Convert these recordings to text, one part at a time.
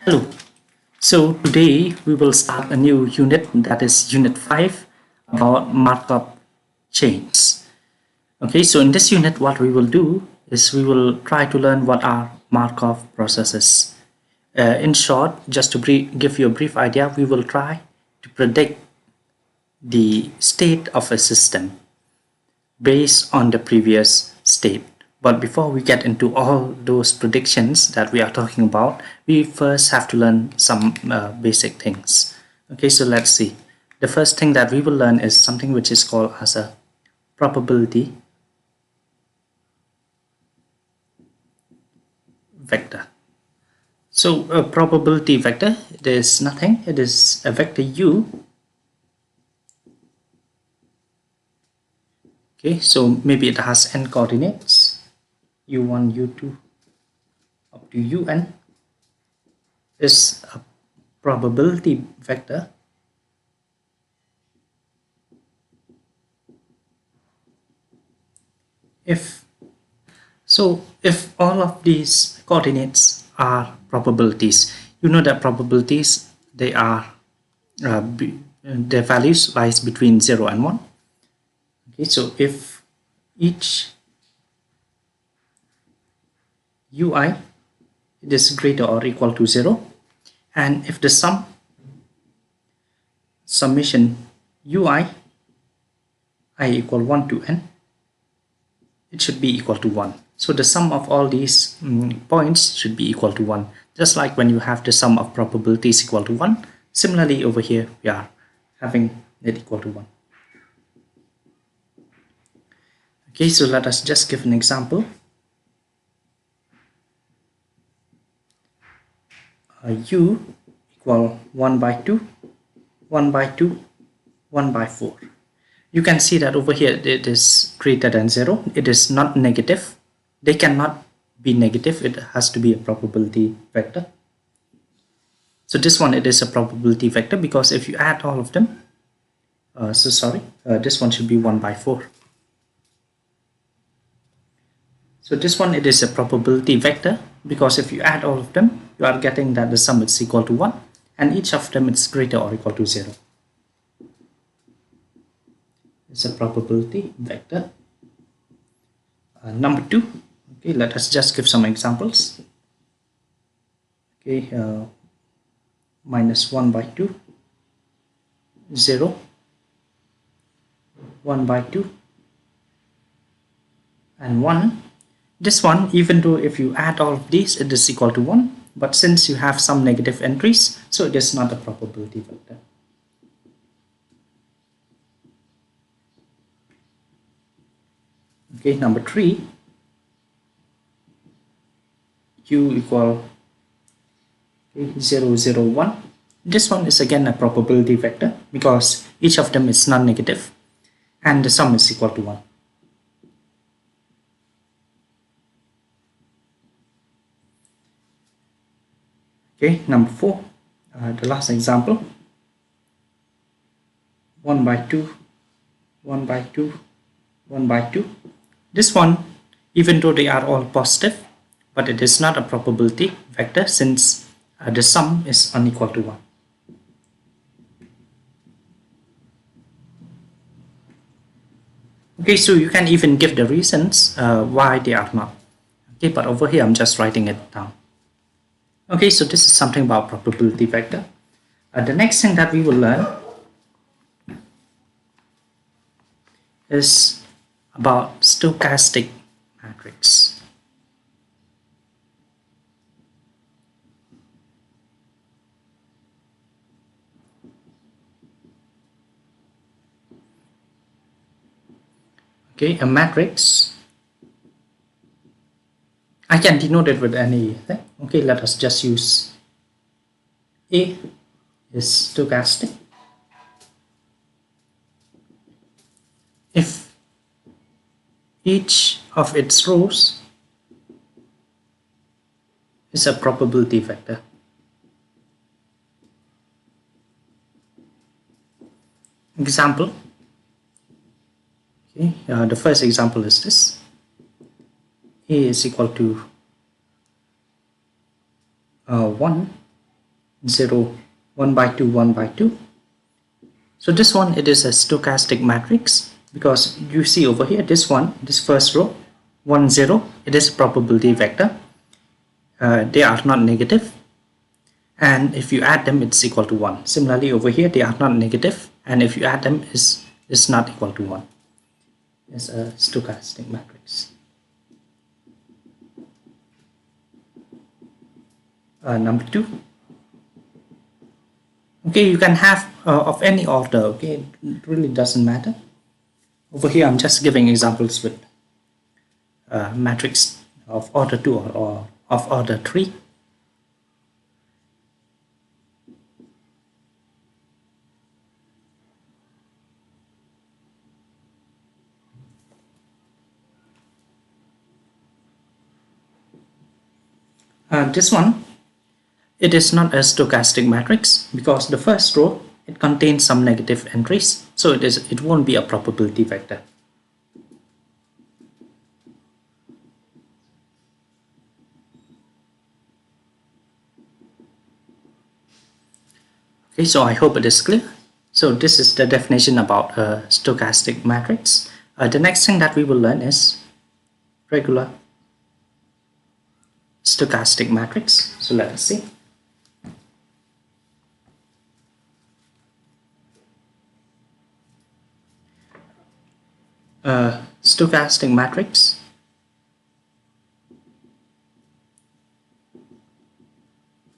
Hello. So today we will start a new unit, that is unit 5, about Markov chains. Okay, so in this unit what we will do is we will try to learn what are Markov processes. In short, just to give you a brief idea, we will try to predict the state of a system based on the previous state. But before we get into all those predictions that we are talking about, we first have to learn some basic things. Okay, so let's see. The first thing that we will learn is something which is called as a probability vector. So a probability vector, it is nothing, it is a vector u. Okay, so maybe it has n coordinates, u1, u2, up to un, is a probability vector if all of these coordinates are probabilities. You know that probabilities, they are their values lies between 0 and 1. Okay, so if each ui it is greater or equal to 0, and if the summation ui I equal 1 to n, it should be equal to 1. So the sum of all these points should be equal to 1. Just like when you have the sum of probabilities equal to 1, similarly over here we are having it equal to 1. Okay, so let us just give an example. U equal 1 by 2, 1 by 2, 1 by 4. You can see that over here it is greater than 0. It is not negative. They cannot be negative. It has to be a probability vector. So this one, it is a probability vector because if you add all of them, this one should be 1 by 4. So this one, it is a probability vector because if you add all of them, you are getting that the sum is equal to 1 and each of them is greater or equal to 0. It's a probability vector. Number 2, okay, let us just give some examples. Okay, minus 1 by 2, 0, 1 by 2, and 1. This one, even though if you add all of these, it is equal to 1, but since you have some negative entries, so it is not a probability vector. Okay, number 3, u equal 0, 0, 1. This one is again a probability vector because each of them is non-negative and the sum is equal to 1. Okay, number 4, the last example, 1 by 2, 1 by 2, 1 by 2. This one, even though they are all positive, but it is not a probability vector since the sum is unequal to 1. Okay, so you can even give the reasons why they are not. Okay, but over here I'm just writing it down. Okay, so this is something about probability vector. The next thing that we will learn is about stochastic matrix. Okay, a matrix, I can denote it with anything. Okay, let us just use A is stochastic if each of its rows is a probability vector. Example, okay, the first example is this. A is equal to 1 0, 1 by 2, 1 by 2. So this one, it is a stochastic matrix, because you see over here, this one, this first row, 1 0, it is a probability vector. They are not negative, and if you add them, it's equal to 1. Similarly over here, they are not negative, and if you add them, is not equal to 1. It's a stochastic matrix. Number 2. Okay, you can have of any order. Okay, it really doesn't matter. Over here, I'm just giving examples with matrix of order 2 or of order 3. This one, it is not a stochastic matrix, because the first row, it contains some negative entries, so it won't be a probability vector. Okay, so I hope it is clear. So this is the definition about a stochastic matrix. The next thing that we will learn is regular stochastic matrix. So let us see. Stochastic matrix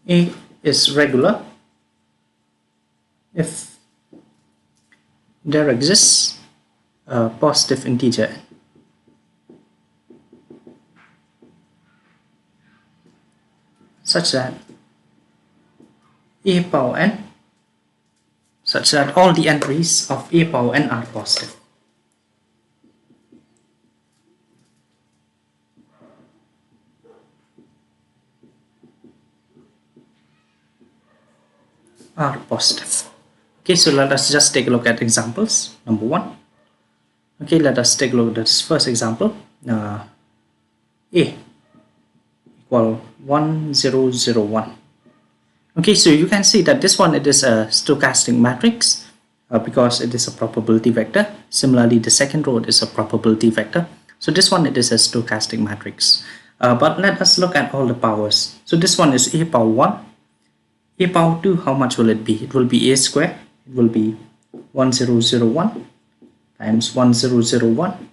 A is regular if there exists a positive integer such that a power n, such that all the entries of a power n are positive. Are positive. Okay, so let us just take a look at examples. Number 1. Okay, let us take a look at this first example. A equal 1 0 0 1. Okay, so you can see that this one, it is a stochastic matrix because it is a probability vector. Similarly, the second row is a probability vector. So this one, it is a stochastic matrix. But let us look at all the powers. So this one is a power 1. A power 2, how much will it be? It will be a square. It will be 1001 times 1001.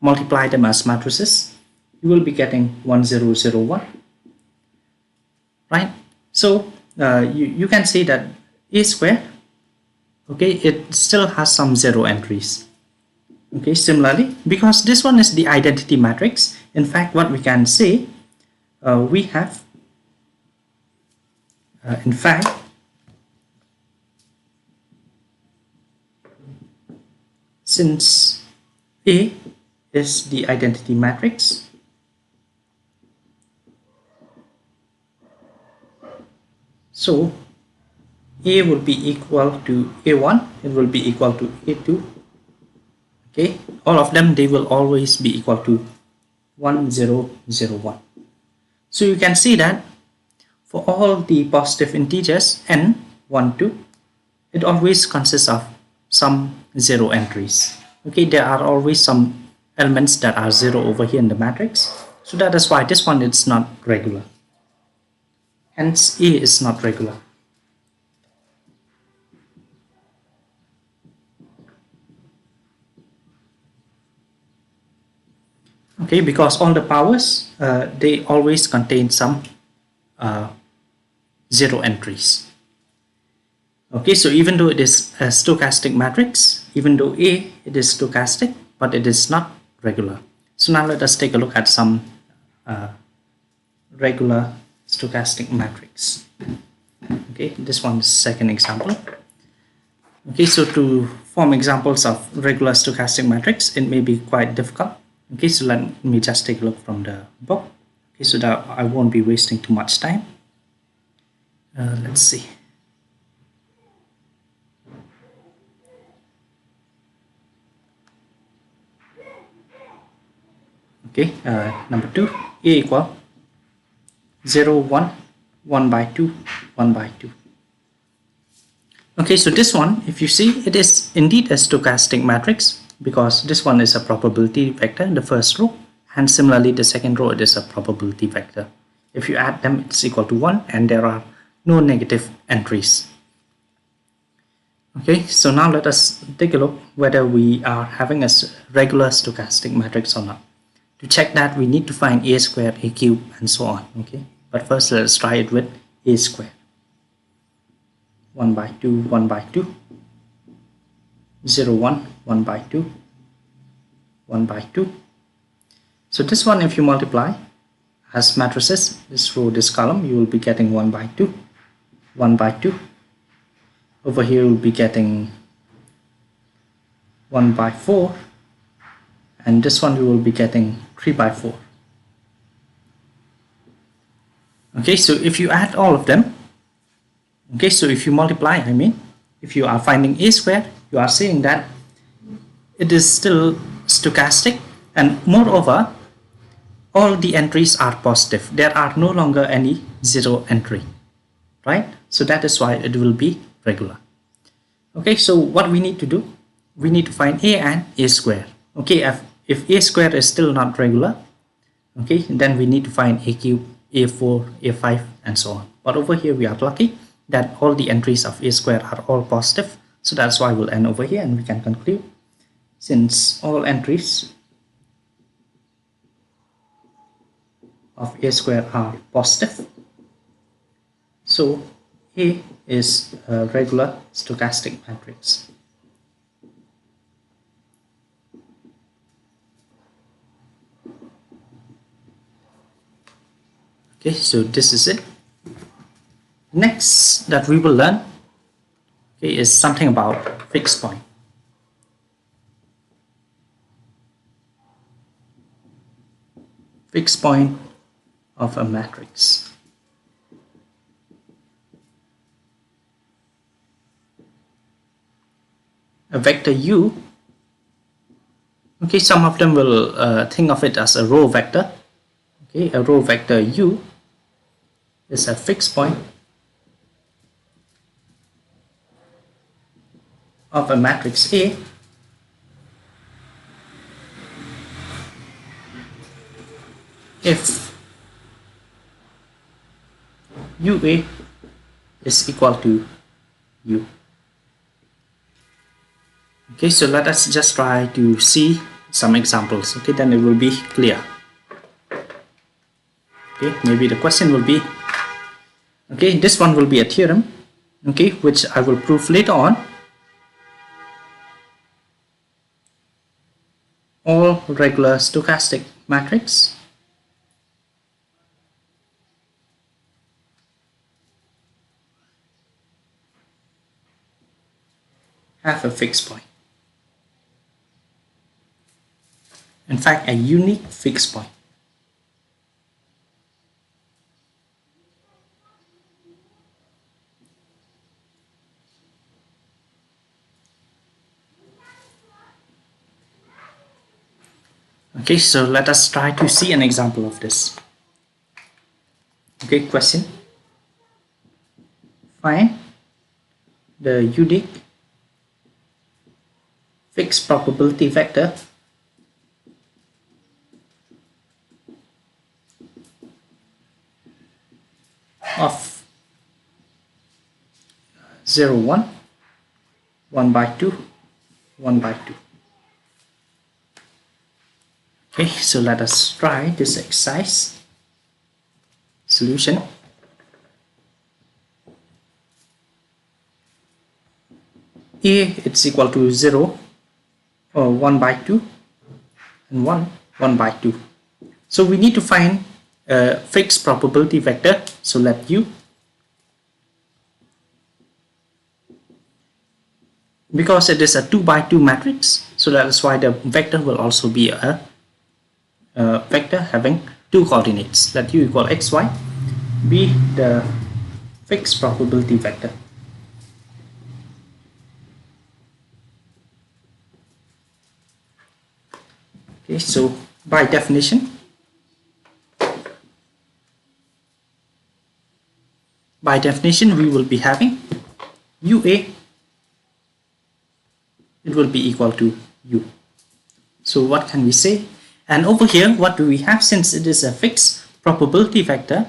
Multiply them as matrices. You will be getting 1001. Right? So you can see that a square, okay, it still has some 0 entries. Okay, similarly, because this one is the identity matrix, in fact, what we can say, we have in fact, since A is the identity matrix, so A will be equal to A1, it will be equal to A2. Okay, all of them, they will always be equal to 1001. So you can see that for all the positive integers n, 1, 2, it always consists of some 0 entries. Okay, there are always some elements that are 0 over here in the matrix. So that is why this one is not regular. Hence, A is not regular. Okay, because all the powers, they always contain some 0 entries. Okay, so even though it is a stochastic matrix, even though A, it is stochastic, but it is not regular. So now let us take a look at some regular stochastic matrix. Okay, this one is second example. Okay, so to form examples of regular stochastic matrix, it may be quite difficult. Okay, so let me just take a look from the book. Okay, so that I won't be wasting too much time. Let's see. Okay, number 2, A equal 0 1 1 by 2 1 by 2. Okay, so this one, if you see, it is indeed a stochastic matrix because this one is a probability vector in the first row, and similarly the second row, it is a probability vector. If you add them, it's equal to 1 and there are no negative entries. Okay, so now let us take a look whether we are having a regular stochastic matrix or not. To check that, we need to find a squared, a cubed, and so on. Okay, but first let's try it with a squared. 1 by 2, 1 by 2, 0, 1, 1 by 2, 1 by 2. So this one, if you multiply as matrices, this row, this column, you will be getting 1 by 2, 1 by 2. Over here we'll be getting 1 by 4, and this one we will be getting 3 by 4. Okay, so if you add all of them, okay, so if you multiply, if you are finding a squared, you are saying that it is still stochastic, and moreover all the entries are positive. There are no longer any zero entry, right? So that is why it will be regular. Okay, so what we need to do, we need to find a and a square. Okay, if a square is still not regular, okay, then we need to find a cube, a4, a5, and so on. But over here we are lucky that all the entries of a square are all positive, so that's why we'll end over here and we can conclude, since all entries of a square are positive, so A is a regular stochastic matrix. Okay, so this is it. Next that we will learn, okay, is something about fixed point. Fixed point of a matrix. A vector u, okay, some of them will think of it as a row vector. Okay, a row vector u is a fixed point of a matrix A if ua is equal to u. Okay, so let us just try to see some examples. Okay, then it will be clear. Okay, maybe the question will be, okay, this one will be a theorem, okay, which I will prove later on. All regular stochastic matrix have a fixed point. In fact, a unique fixed point. Okay, so let us try to see an example of this. Okay, question. Find the unique fixed probability vector of 0, 1, 1 by 2, 1 by 2. Okay, so let us try this exercise. Solution. A it's equal to 0 or 1 by 2 and 1 by 2. So we need to find a fixed probability vector. So let u, because it is a 2 by 2 matrix, so that is why the vector will also be a vector having two coordinates. Let u equal xy be the fixed probability vector. Okay, so by definition, we will be having ua it will be equal to U. So what can we say? And over here, what do we have? Since it is a fixed probability vector,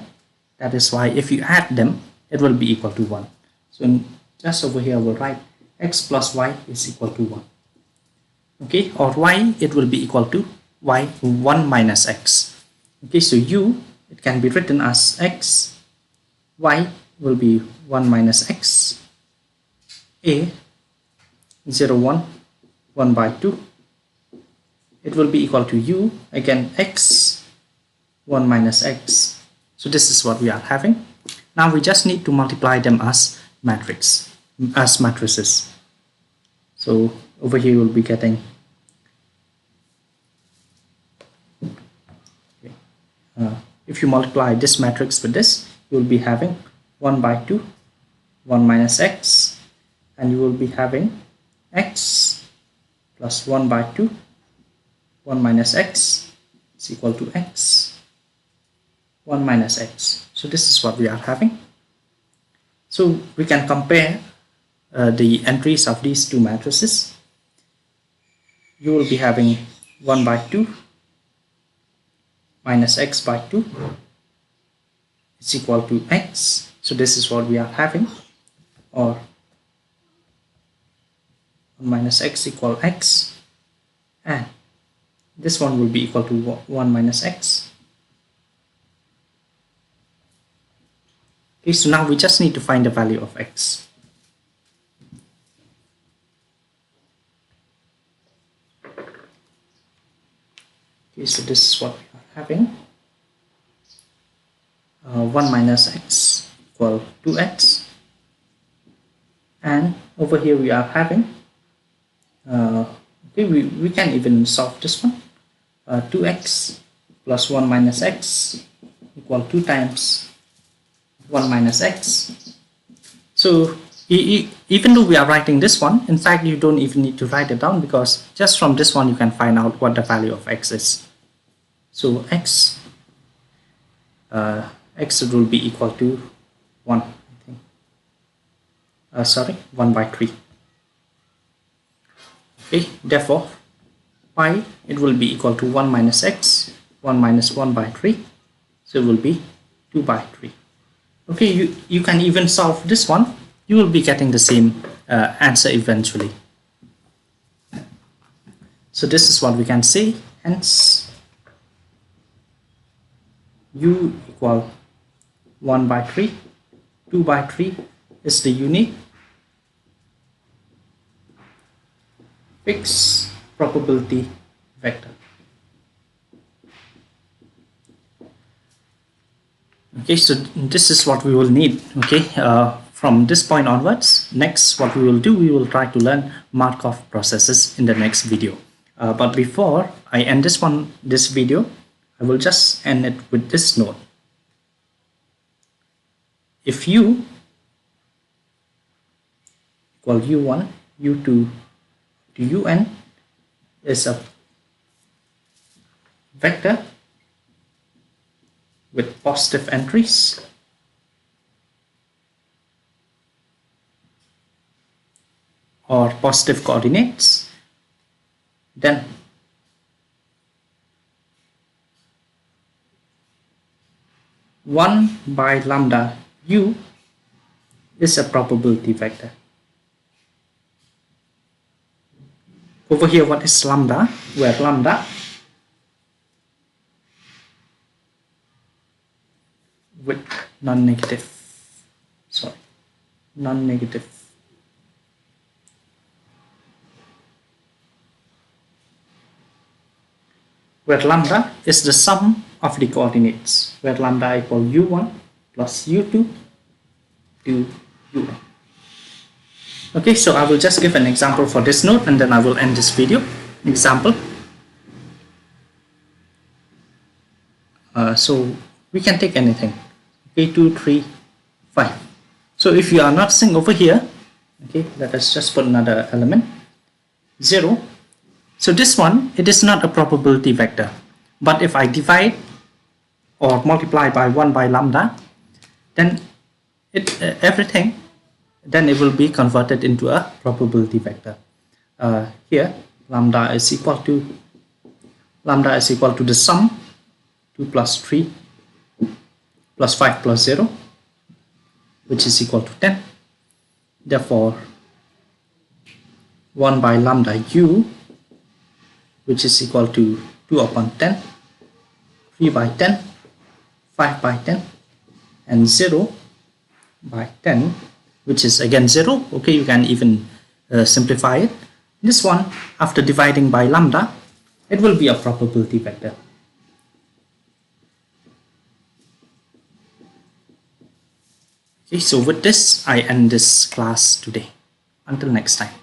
that is why if you add them, it will be equal to 1. So just over here, we'll write x plus y is equal to 1. Okay, or y, it will be equal to y 1 minus x. Okay, so u, it can be written as x, y will be 1 minus x, a 0 1 1 by 2, it will be equal to u, again x 1 minus x. So this is what we are having. Now we just need to multiply them as matrices. So over here we'll be getting if you multiply this matrix with this, you will be having 1 by 2 1 minus x, and you will be having x plus 1 by 2 1 minus x is equal to x 1 minus x. So this is what we are having. So we can compare the entries of these two matrices. You will be having 1 by 2 minus x by 2 is equal to x. So this is what we are having, or 1 minus x equal x, and this one will be equal to 1 minus x. Okay, so now we just need to find the value of x. Okay, so this is what we are having. 1 minus x equal 2x, and over here we are having okay, we can even solve this one. 2x plus 1 minus x equal 2 times 1 minus x. So even though we are writing this one, in fact you don't even need to write it down, because just from this one you can find out what the value of x is. So x will be equal to 1, I think. Sorry, 1 by 3. Okay, therefore y, it will be equal to 1 minus x, 1 minus 1 by 3, so it will be 2 by 3. Okay, you can even solve this one, you will be getting the same answer eventually. So this is what we can say, hence u equal 1 by 3, 2 by 3 is the unique fixed probability vector. Okay, so this is what we will need. Okay, from this point onwards, next what we will do, we will try to learn Markov processes in the next video. But before I end this video, I will just end it with this note. If u equal u1, u2 to un is a vector with positive entries, or positive coordinates, then one by lambda u is a probability vector. Over here, what is lambda? Where lambda with non-negative, where lambda is the sum of the coordinates, where lambda equal u1 plus u2 to un. Okay, so I will just give an example for this node, and then I will end this video. Example. So we can take anything. Okay, 2, 3, 5. So if you are not seeing over here, okay, let us just put another element, 0. So this one, it is not a probability vector. But if I divide or multiply by 1 by lambda, then it will be converted into a probability vector. here lambda is equal to the sum 2 plus 3 plus 5 plus 0, which is equal to 10. Therefore 1 by lambda u, which is equal to 2 upon 10, 3 by 10, 5 by 10, and 0 by 10, which is again 0. Okay, you can even simplify it. This one, after dividing by lambda, it will be a probability vector. Okay, so with this, I end this class today. Until next time.